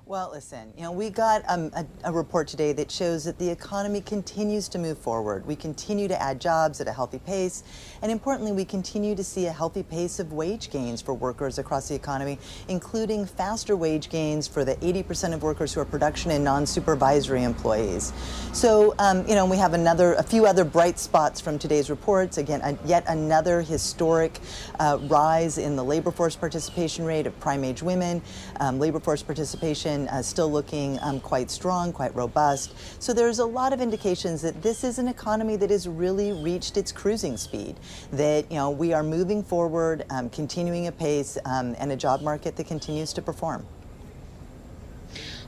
Well, listen, we got a report today that shows that the economy continues to move forward. We continue to add jobs at a healthy pace. And importantly, we continue to see a healthy pace of wage gains for workers across the economy, including faster wage gains for the 80% of workers who are production and non-supervisory employees. So, we have a few other bright spots from today's reports. Again, yet another historic rise in the labor force participation rate of prime age women. Labor force participation still looking quite strong, quite robust. So there's a lot of indications that this is an economy that has really reached its cruising speed, that we are moving forward, continuing apace, and a job market that continues to perform.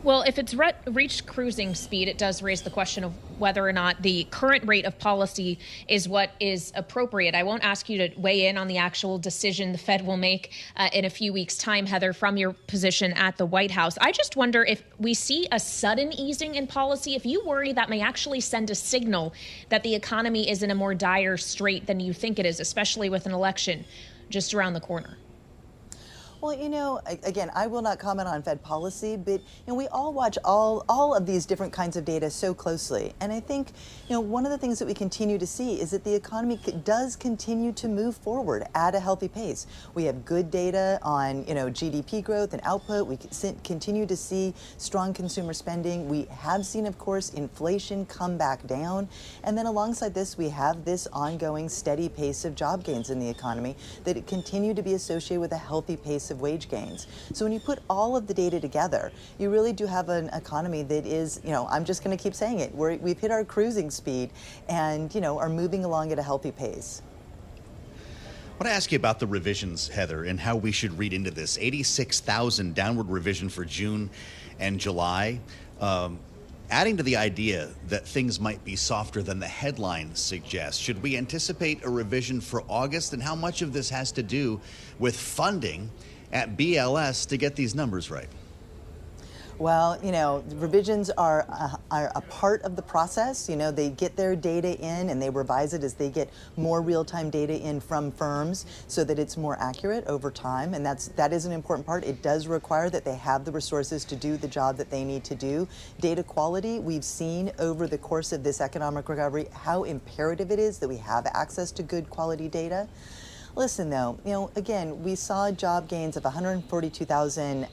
Well, if it's reached cruising speed, it does raise the question of whether or not the current rate of policy is what is appropriate. I won't ask you to weigh in on the actual decision the Fed will make in a few weeks' time, Heather, from your position at the White House. I just wonder if we see a sudden easing in policy, if you worry that may actually send a signal that the economy is in a more dire strait than you think it is, especially with an election just around the corner. Well, again, I will not comment on Fed policy, but we all watch all of these different kinds of data so closely. And I think, one of the things that we continue to see is that the economy does continue to move forward at a healthy pace. We have good data on, GDP growth and output. We continue to see strong consumer spending. We have seen, of course, inflation come back down. And then alongside this, we have this ongoing steady pace of job gains in the economy that continue to be associated with a healthy pace of wage gains. So when you put all of the data together, you really do have an economy that is, I'm just going to keep saying it, we've hit our cruising speed and, are moving along at a healthy pace. I want to ask you about the revisions, Heather, and how we should read into this. 86,000 downward revision for June and July. Adding to the idea that things might be softer than the headline suggests, should we anticipate a revision for August? And how much of this has to do with funding at BLS to get these numbers right? Well, revisions are a part of the process. They get their data in and they revise it as they get more real-time data in from firms so that it's more accurate over time. And that is an important part. It does require that they have the resources to do the job that they need to do. Data quality, we've seen over the course of this economic recovery how imperative it is that we have access to good quality data. Listen, though, again, we saw job gains of 142,000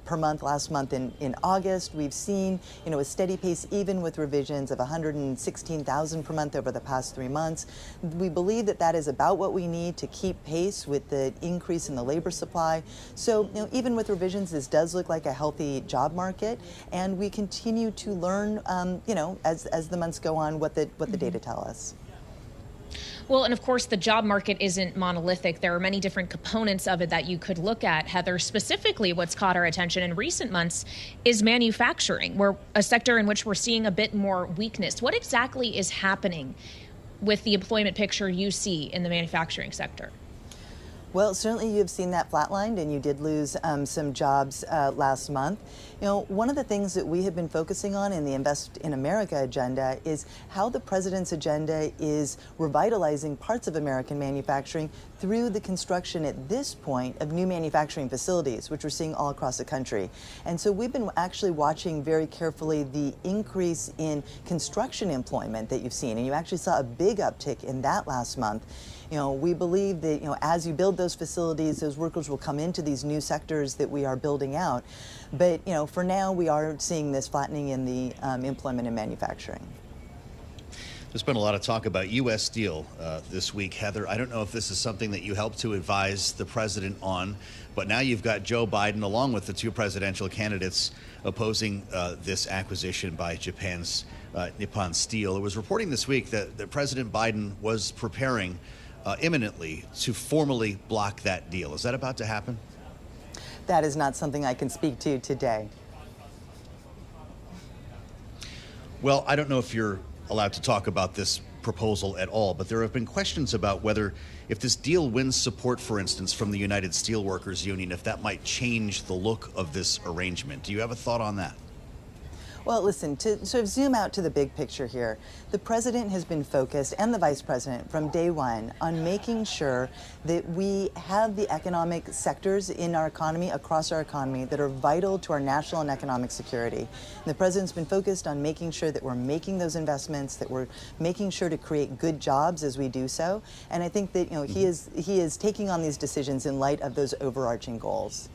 per month last month in August. We've seen, a steady pace even with revisions of 116,000 per month over the past 3 months. We believe that that is about what we need to keep pace with the increase in the labor supply. So, even with revisions, this does look like a healthy job market, and we continue to learn, as the months go on, what the data tell us. Well, and of course, the job market isn't monolithic. There are many different components of it that you could look at. Heather, specifically what's caught our attention in recent months is manufacturing, where a sector in which we're seeing a bit more weakness. What exactly is happening with the employment picture you see in the manufacturing sector? Well, certainly you've seen that flatlined, and you did lose some jobs last month. One of the things that we have been focusing on in the Invest in America agenda is how the president's agenda is revitalizing parts of American manufacturing through the construction at this point of new manufacturing facilities, which we're seeing all across the country. And so we've been actually watching very carefully the increase in construction employment that you've seen, and you actually saw a big uptick in that last month. We believe that, as you build those facilities, those workers will come into these new sectors that we are building out. But, for now, we are seeing this flattening in the employment in manufacturing. There's been a lot of talk about U.S. Steel this week, Heather. I don't know if this is something that you helped to advise the president on, but now you've got Joe Biden, along with the two presidential candidates, opposing this acquisition by Japan's Nippon Steel. It was reporting this week that President Biden was preparing imminently to formally block that deal. Is that about to happen? That is not something I can speak to today. Well, I don't know if you're allowed to talk about this proposal at all, but there have been questions about whether, if this deal wins support, for instance, from the United Steelworkers Union, if that might change the look of this arrangement. Do you have a thought on that? Well, listen, to sort of zoom out to the big picture here, the president has been focused, and the vice president, from day one, on making sure that we have the economic sectors in our economy, across our economy, that are vital to our national and economic security. And the president's been focused on making sure that we're making those investments, that we're making sure to create good jobs as we do so. And I think that he is taking on these decisions in light of those overarching goals.